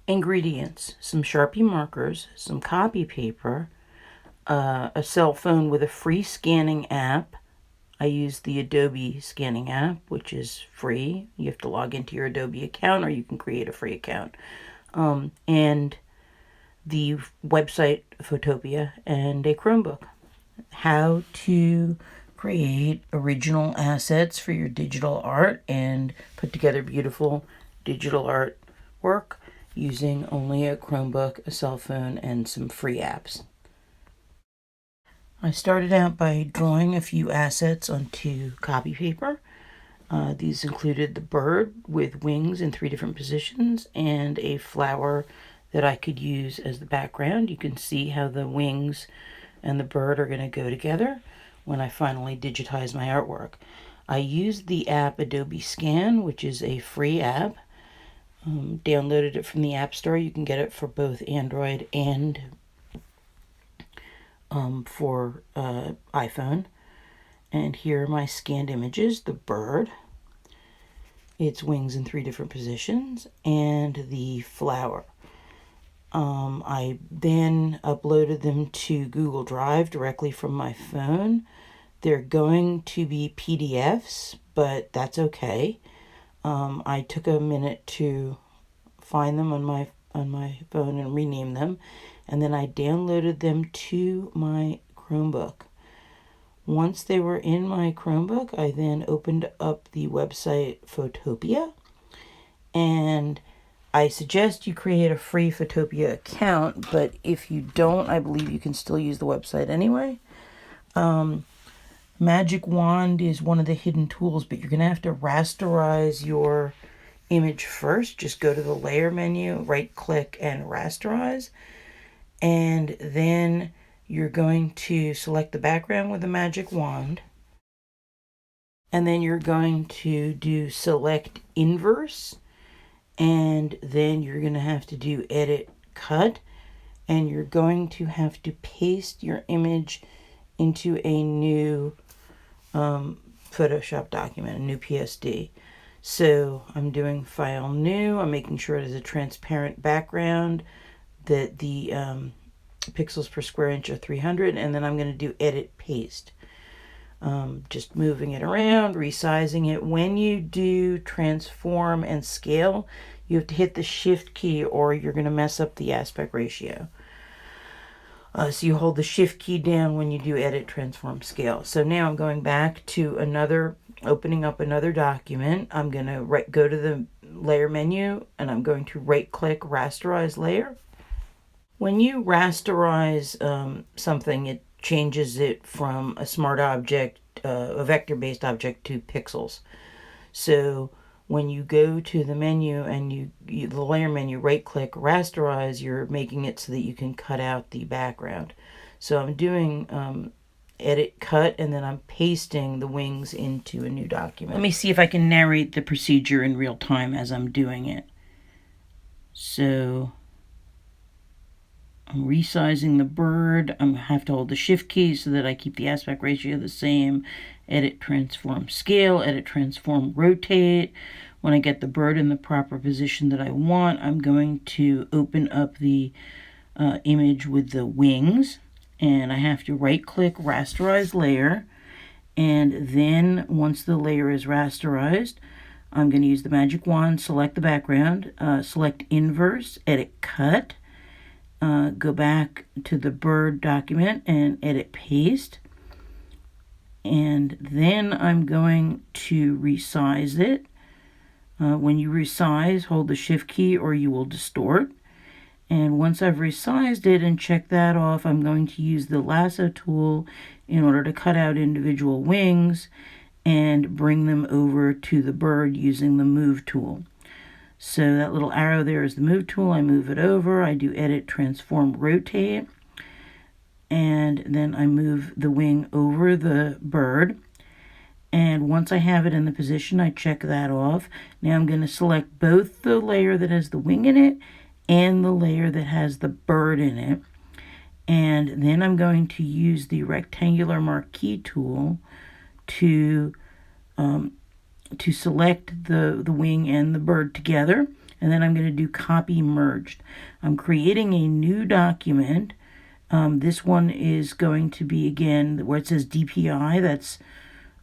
Ingredients: some Sharpie markers, some copy paper, a cell phone with a free scanning app. I use the Adobe scanning app, which is free. You have to log into your Adobe account, or you can create a free account. And the website Photopea, and a Chromebook. How to create original assets for your digital art and put together beautiful digital art work using only a Chromebook, a cell phone, and some free apps. I started out by drawing a few assets onto copy paper. These included the bird with wings in 3 different positions and a flower that I could use as the background. You can see how the wings and the bird are going to go together when I finally digitize my artwork. I used the app Adobe Scan, which is a free app. Downloaded it from the App Store. You can get it for both Android and for iPhone. And here are my scanned images: the bird, its wings in 3 different positions, and the flower. I then uploaded them to Google Drive directly from my phone. They're going to be PDFs, but that's okay. I took a minute to find them on my phone and rename them, and then I downloaded them to my Chromebook. Once they were in my Chromebook, I then opened up the website Photopea, and I suggest you create a free Photopea account, but if you don't, I believe you can still use the website anyway. Magic Wand is one of the hidden tools, but you're going to have to rasterize your image first. Just go to the layer menu, right click, and rasterize. And then you're going to select the background with the magic wand. And then you're going to do select inverse. And then you're going to have to do edit cut. And you're going to have to paste your image into a new Photoshop document, a new PSD. So I'm doing file new. I'm making sure it is a transparent background, that the pixels per square inch are 300, and then I'm going to do edit paste. Just moving it around, resizing it. When you do transform and scale, you have to hit the shift key or you're going to mess up the aspect ratio. So you hold the shift key down when you do edit, transform, scale. So now I'm going back to opening up another document. I'm going to go to the layer menu, and I'm going to right click rasterize layer. When you rasterize something, it changes it from a smart object, a vector-based object, to pixels. So when you go to the menu and the layer menu, right click rasterize, you're making it so that you can cut out the background. So I'm doing edit cut, and then I'm pasting the wings into a new document. Let me see if I can narrate the procedure in real time as I'm doing it. So I'm resizing the bird. I'm going to have to hold the shift key so that I keep the aspect ratio the same. Edit, transform, scale. Edit, transform, rotate. When I get the bird in the proper position that I want, I'm going to open up the image with the wings. And I have to right click rasterize layer. And then once the layer is rasterized, I'm going to use the magic wand, select the background, select inverse, edit cut. Go back to the bird document and edit paste. And then I'm going to resize it. When you resize, hold the shift key or you will distort. And once I've resized it and checked that off, I'm going to use the lasso tool in order to cut out individual wings and bring them over to the bird using the move tool. So that little arrow there is the move tool. I move it over. I do edit, transform, rotate. And then I move the wing over the bird. And once I have it in the position, I check that off. Now I'm going to select both the layer that has the wing in it and the layer that has the bird in it. And then I'm going to use the rectangular marquee tool to select the wing and the bird together. and then I'm going to do copy merged. I'm creating a new document. This one is going to be, again, where it says DPI, that's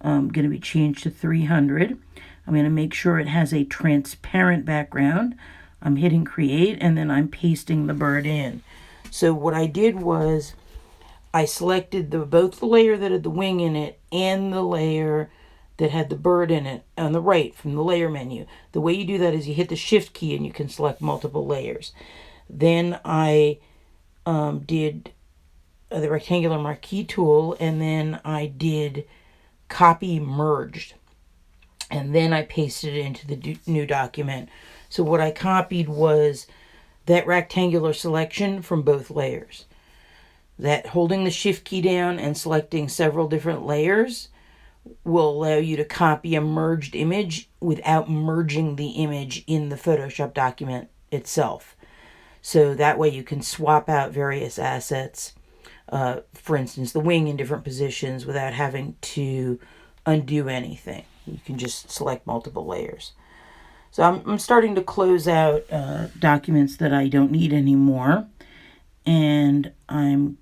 going to be changed to 300. I'm going to make sure it has a transparent background. I'm hitting create, and then I'm pasting the bird in. So what I did was I selected both the layer that had the wing in it and the layer that had the bird in it on the right from the layer menu. The way you do that is you hit the shift key and you can select multiple layers. Then I did the rectangular marquee tool, and then I did copy merged, and then I pasted it into the new document. So what I copied was that rectangular selection from both layers. That holding the shift key down and selecting several different layers will allow you to copy a merged image without merging the image in the Photoshop document itself. So that way you can swap out various assets, for instance, the wing in different positions, without having to undo anything. You can just select multiple layers. So I'm starting to close out documents that I don't need anymore, and I'm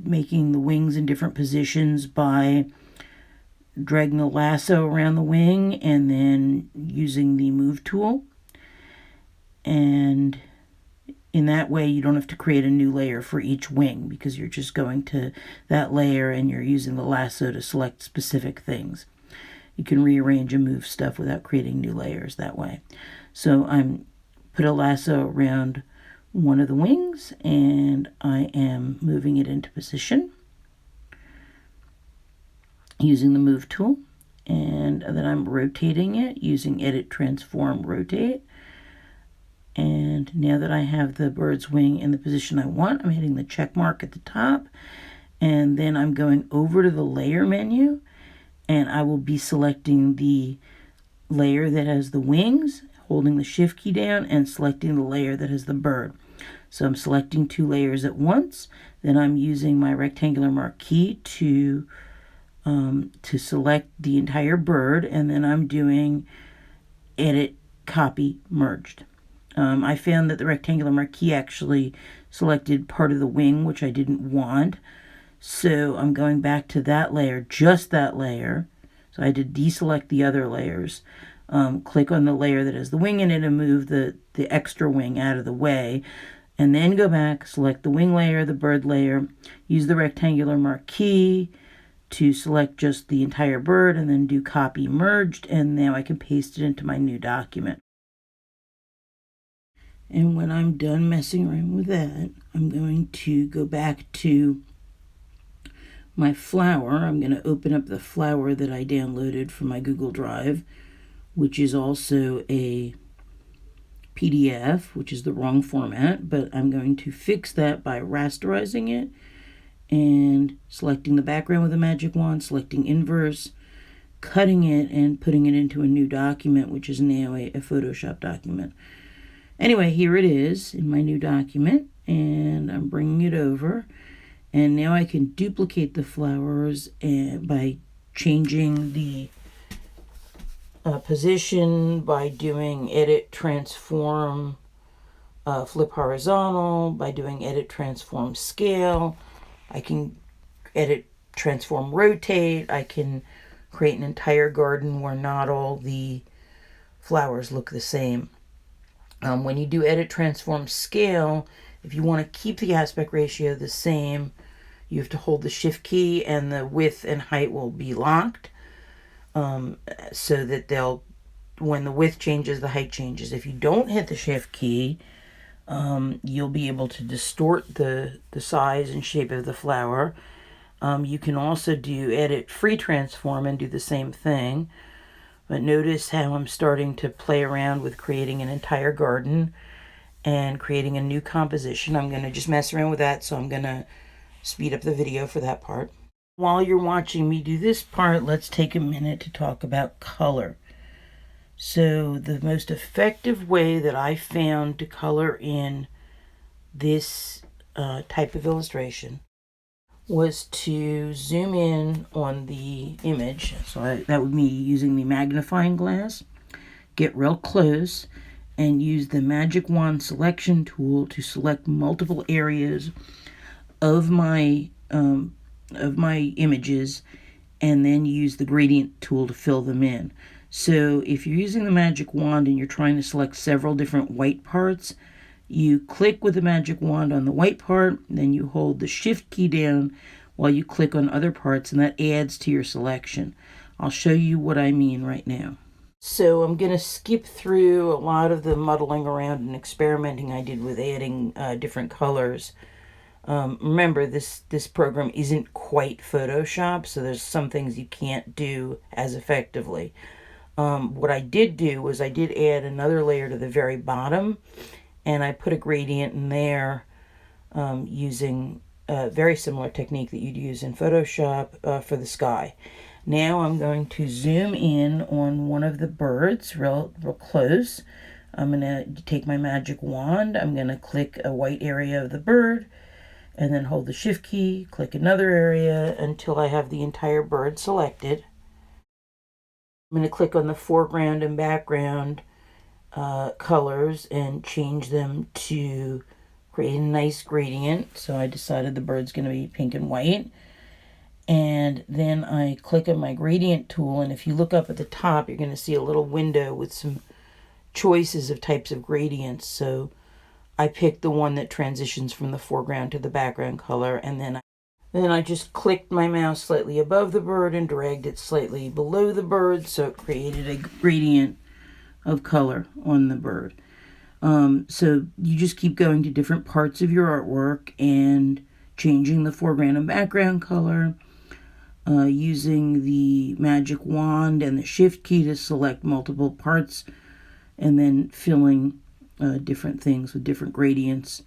making the wings in different positions by dragging the lasso around the wing and then using the move tool. And in that way you don't have to create a new layer for each wing, because you're just going to that layer and you're using the lasso to select specific things. You can rearrange and move stuff without creating new layers that way. So I'm put a lasso around one of the wings, and I am moving it into position using the move tool, and then I'm rotating it using edit, transform, rotate. And now that I have the bird's wing in the position I want, I'm hitting the check mark at the top, and then I'm going over to the layer menu, and I will be selecting the layer that has the wings, holding the shift key down, and selecting the layer that has the bird. So I'm selecting two layers at once. Then I'm using my rectangular marquee to select the entire bird, and then I'm doing edit, copy, merged. I found that the rectangular marquee actually selected part of the wing, which I didn't want. So I'm going back to that layer, just that layer. So I had to deselect the other layers. Click on the layer that has the wing in it and move the extra wing out of the way. And then go back, select the wing layer, the bird layer, use the rectangular marquee to select just the entire bird, and then do copy merged, and now I can paste it into my new document. And when I'm done messing around with that, I'm going to go back to my flower. I'm going to open up the flower that I downloaded from my Google Drive, which is also a PDF, which is the wrong format, but I'm going to fix that by rasterizing it and selecting the background with a magic wand, selecting inverse, cutting it, and putting it into a new document, which is now a Photoshop document. Anyway, here it is in my new document, and I'm bringing it over, and now I can duplicate the flowers by changing the position, by doing edit, transform, flip horizontal, by doing edit, transform, scale. I can edit, transform, rotate. I can create an entire garden where not all the flowers look the same. When you do edit, transform, scale, if you want to keep the aspect ratio the same, you have to hold the shift key, and the width and height will be locked, so that when the width changes, the height changes. If you don't hit the shift key, you'll be able to distort the size and shape of the flower. You can also do edit, free transform, and do the same thing. But notice how I'm starting to play around with creating an entire garden and creating a new composition. I'm going to just mess around with that, so I'm going to speed up the video for that part. While you're watching me do this part, let's take a minute to talk about color. So the most effective way that I found to color in this type of illustration was to zoom in on the image. So that would be using the magnifying glass get real close and use the magic wand selection tool to select multiple areas of my images, and then use the gradient tool to fill them in. So if you're using the magic wand and you're trying to select several different white parts, you click with the magic wand on the white part, then you hold the shift key down while you click on other parts, and that adds to your selection. I'll show you what I mean right now. So I'm going to skip through a lot of the muddling around and experimenting I did with adding different colors. Remember, this program isn't quite Photoshop, so there's some things you can't do as effectively. What I did do was I did add another layer to the very bottom, and I put a gradient in there using a very similar technique that you'd use in Photoshop for the sky. Now I'm going to zoom in on one of the birds real close. I'm going to take my magic wand. I'm going to click a white area of the bird and then hold the shift key, click another area until I have the entire bird selected. I'm going to click on the foreground and background colors and change them to create a nice gradient. So I decided the bird's going to be pink and white. And then I click on my gradient tool, and if you look up at the top, you're going to see a little window with some choices of types of gradients. So I picked the one that transitions from the foreground to the background color, and then I just clicked my mouse slightly above the bird and dragged it slightly below the bird, so it created a gradient of color on the bird. So you just keep going to different parts of your artwork and changing the foreground and background color, using the magic wand and the shift key to select multiple parts, and then filling different things with different gradients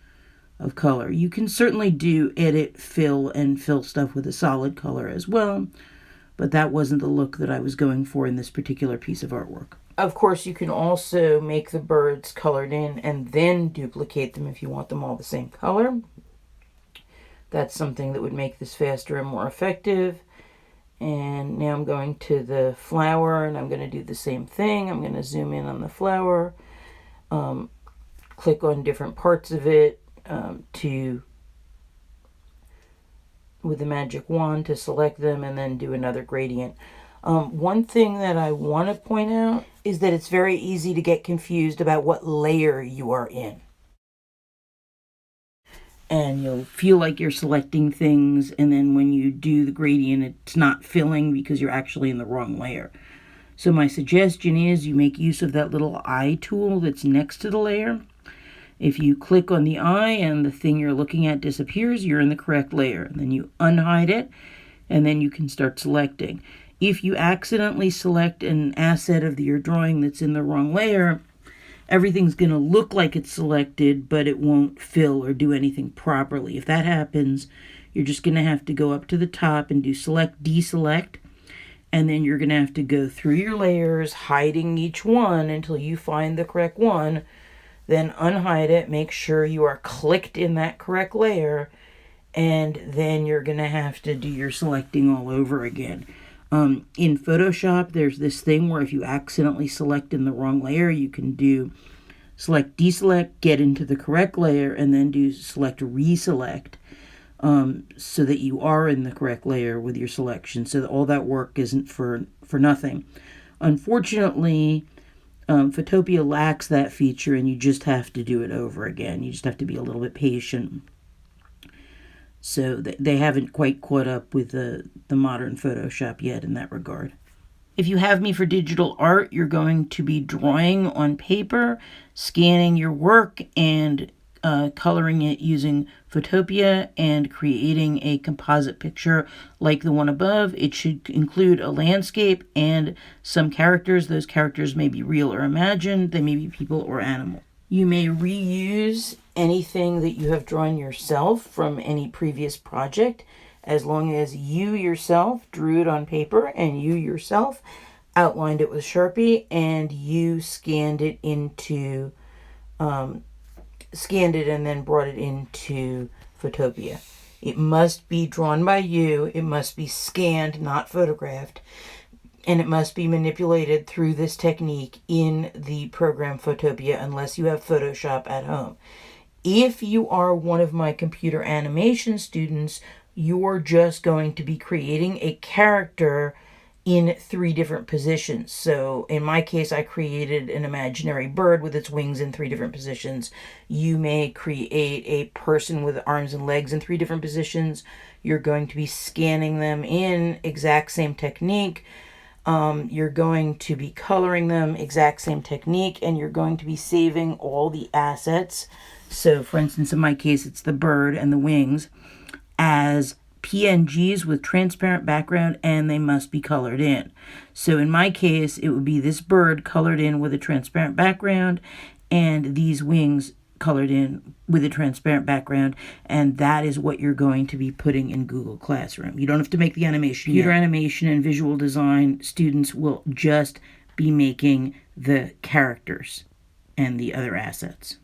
of color. You can certainly do edit, fill, and fill stuff with a solid color as well, but that wasn't the look that I was going for in this particular piece of artwork. Of course, you can also make the birds colored in and then duplicate them if you want them all the same color. That's something that would make this faster and more effective. And now I'm going to the flower, and I'm going to do the same thing. I'm going to zoom in on the flower, click on different parts of it with the magic wand to select them, and then do another gradient. One thing that I want to point out is that it's very easy to get confused about what layer you are in. And you'll feel like you're selecting things, and then when you do the gradient, it's not filling because you're actually in the wrong layer. So my suggestion is you make use of that little eye tool that's next to the layer. If you click on the eye and the thing you're looking at disappears, you're in the correct layer. And then you unhide it, and then you can start selecting. If you accidentally select an asset of your drawing that's in the wrong layer, everything's going to look like it's selected, but it won't fill or do anything properly. If that happens, you're just going to have to go up to the top and do select, deselect, and then you're going to have to go through your layers, hiding each one until you find the correct one. Then unhide it, make sure you are clicked in that correct layer, and then you're going to have to do your selecting all over again. In Photoshop, there's this thing where if you accidentally select in the wrong layer, you can do select, deselect, get into the correct layer, and then do select, reselect, so that you are in the correct layer with your selection, so that all that work isn't for nothing. Unfortunately, Photopea lacks that feature, and you just have to do it over again. You just have to be a little bit patient. So they haven't quite caught up with the modern Photoshop yet in that regard. If you have me for digital art, you're going to be drawing on paper, scanning your work, and coloring it using Photopea and creating a composite picture like the one above. It should include a landscape and some characters. Those characters may be real or imagined. They may be people or animals. You may reuse anything that you have drawn yourself from any previous project, as long as you yourself drew it on paper and you yourself outlined it with Sharpie and you scanned it and then brought it into Photopea. It must be drawn by you. It must be scanned, not photographed. and it must be manipulated through this technique in the program Photopea unless you have Photoshop at home. If you are one of my computer animation students, you're just going to be creating a character in 3 different positions. So in my case, I created an imaginary bird with its wings in 3 different positions. You may create a person with arms and legs in 3 different positions. You're going to be scanning them in exact same technique. You're going to be coloring them exact same technique, and you're going to be saving all the assets. So for instance, in my case, it's the bird and the wings as PNGs with transparent background, and they must be colored in. So in my case, it would be this bird colored in with a transparent background and these wings colored in with a transparent background, and that is what you're going to be putting in Google Classroom. You don't have to make the animation. Computer animation and visual design students will just be making the characters and the other assets.